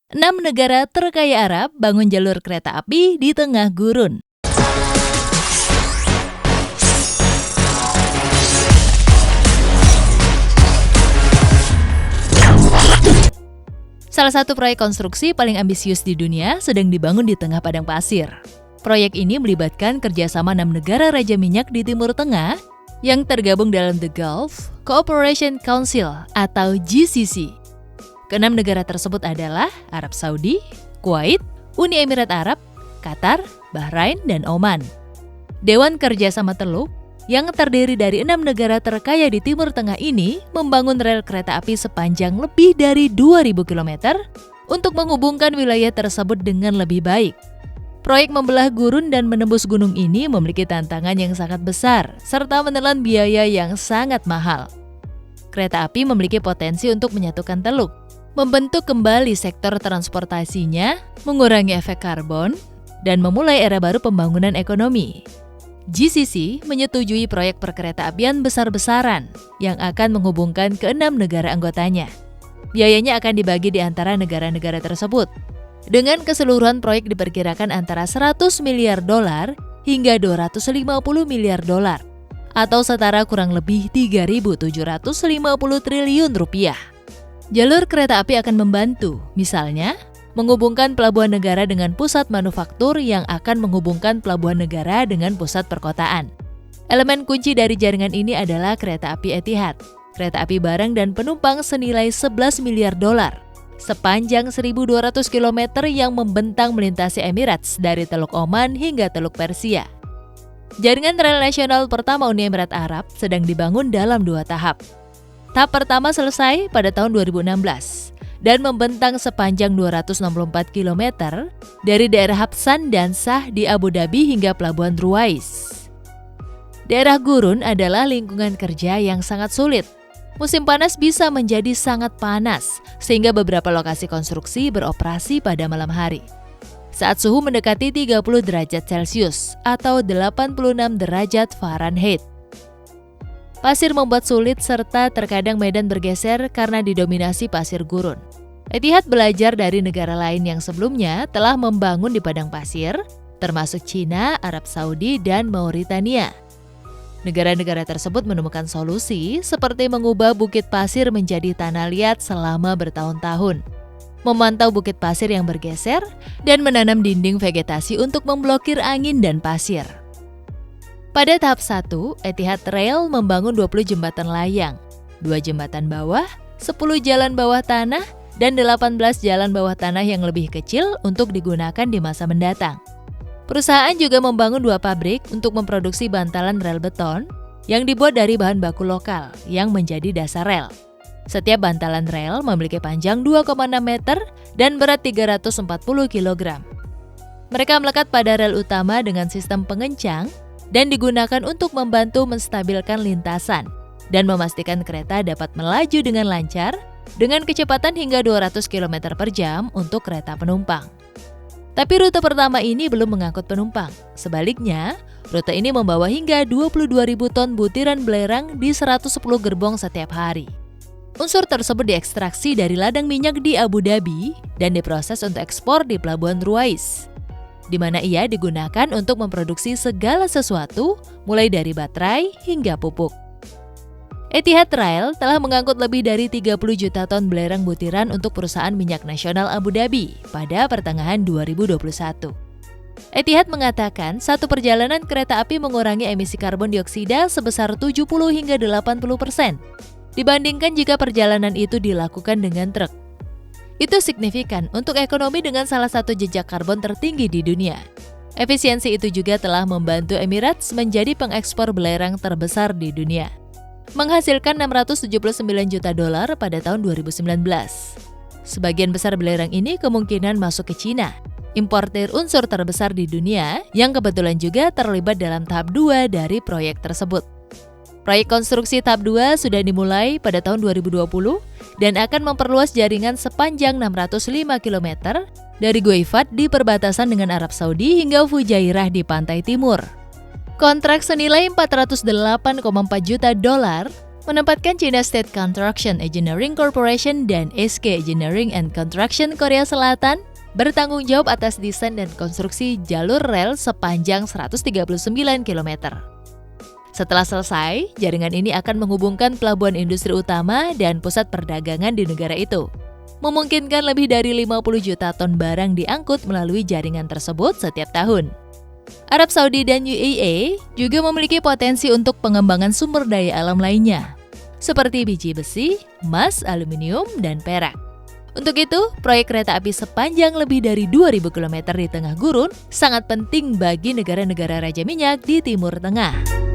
6 negara terkaya Arab bangun jalur kereta api di tengah gurun. Salah satu proyek konstruksi paling ambisius di dunia sedang dibangun di tengah padang pasir. Proyek ini melibatkan kerjasama 6 negara raja minyak di Timur Tengah yang tergabung dalam The Gulf Cooperation Council atau GCC. Keenam negara tersebut adalah Arab Saudi, Kuwait, Uni Emirat Arab, Qatar, Bahrain, dan Oman. Dewan Kerjasama Teluk yang terdiri dari 6 negara terkaya di Timur Tengah ini membangun rel kereta api sepanjang lebih dari 2.000 km untuk menghubungkan wilayah tersebut dengan lebih baik. Proyek membelah gurun dan menembus gunung ini memiliki tantangan yang sangat besar serta menelan biaya yang sangat mahal. Kereta api memiliki potensi untuk menyatukan teluk, membentuk kembali sektor transportasinya, mengurangi efek karbon, dan memulai era baru pembangunan ekonomi. GCC menyetujui proyek perkereta-apian besar-besaran yang akan menghubungkan ke-6 negara anggotanya. Biayanya akan dibagi di antara negara-negara tersebut. Dengan keseluruhan proyek diperkirakan antara 100 miliar dolar hingga 250 miliar dolar, atau setara kurang lebih 3.750 triliun rupiah. Jalur kereta api akan membantu, misalnya, menghubungkan pelabuhan negara dengan pusat manufaktur yang akan menghubungkan pelabuhan negara dengan pusat perkotaan. Elemen kunci dari jaringan ini adalah kereta api Etihad, kereta api barang dan penumpang senilai 11 miliar dolar, sepanjang 1.200 km yang membentang melintasi Emirates dari Teluk Oman hingga Teluk Persia. Jaringan rel nasional pertama Uni Emirat Arab sedang dibangun dalam 2 tahap. Tahap pertama selesai pada tahun 2016 dan membentang sepanjang 264 km dari daerah Habsan dan Sah di Abu Dhabi hingga Pelabuhan Ruwais. Daerah gurun adalah lingkungan kerja yang sangat sulit. Musim panas bisa menjadi sangat panas, sehingga beberapa lokasi konstruksi beroperasi pada malam hari. Saat suhu mendekati 30 derajat Celcius atau 86 derajat Fahrenheit. Pasir membuat sulit serta terkadang medan bergeser karena didominasi pasir gurun. Etihad belajar dari negara lain yang sebelumnya telah membangun di padang pasir, termasuk Cina, Arab Saudi, dan Mauritania. Negara-negara tersebut menemukan solusi seperti mengubah bukit pasir menjadi tanah liat selama bertahun-tahun, memantau bukit pasir yang bergeser, dan menanam dinding vegetasi untuk memblokir angin dan pasir. Pada tahap 1, Etihad Rail membangun 20 jembatan layang, 2 jembatan bawah, 10 jalan bawah tanah, dan 18 jalan bawah tanah yang lebih kecil untuk digunakan di masa mendatang. Perusahaan juga membangun 2 pabrik untuk memproduksi bantalan rel beton yang dibuat dari bahan baku lokal yang menjadi dasar rel. Setiap bantalan rel memiliki panjang 2,6 meter dan berat 340 kg. Mereka melekat pada rel utama dengan sistem pengencang dan digunakan untuk membantu menstabilkan lintasan dan memastikan kereta dapat melaju dengan lancar dengan kecepatan hingga 200 km per jam untuk kereta penumpang. Tapi rute pertama ini belum mengangkut penumpang. Sebaliknya, rute ini membawa hingga 22.000 ton butiran belerang di 110 gerbong setiap hari. Unsur tersebut diekstraksi dari ladang minyak di Abu Dhabi dan diproses untuk ekspor di Pelabuhan Ruwais, di mana ia digunakan untuk memproduksi segala sesuatu, mulai dari baterai hingga pupuk. Etihad Rail telah mengangkut lebih dari 30 juta ton belerang butiran untuk perusahaan minyak nasional Abu Dhabi pada pertengahan 2021. Etihad mengatakan satu perjalanan kereta api mengurangi emisi karbon dioksida sebesar 70 hingga 80% dibandingkan jika perjalanan itu dilakukan dengan truk. Itu signifikan untuk ekonomi dengan salah satu jejak karbon tertinggi di dunia. Efisiensi itu juga telah membantu Emirates menjadi pengekspor belerang terbesar di dunia, menghasilkan 679 juta dolar pada tahun 2019. Sebagian besar belerang ini kemungkinan masuk ke Cina, importir unsur terbesar di dunia yang kebetulan juga terlibat dalam tahap 2 dari proyek tersebut. Proyek konstruksi tahap 2 sudah dimulai pada tahun 2020 dan akan memperluas jaringan sepanjang 605 km dari Guaifat di perbatasan dengan Arab Saudi hingga Fujairah di pantai timur. Kontrak senilai 408,4 juta dolar menempatkan China State Construction Engineering Corporation dan SK Engineering and Construction Korea Selatan bertanggung jawab atas desain dan konstruksi jalur rel sepanjang 139 km. Setelah selesai, jaringan ini akan menghubungkan pelabuhan industri utama dan pusat perdagangan di negara itu. Memungkinkan lebih dari 50 juta ton barang diangkut melalui jaringan tersebut setiap tahun. Arab Saudi dan UAE juga memiliki potensi untuk pengembangan sumber daya alam lainnya, seperti biji besi, emas, aluminium, dan perak. Untuk itu, proyek kereta api sepanjang lebih dari 2.000 km di tengah gurun sangat penting bagi negara-negara raja minyak di Timur Tengah.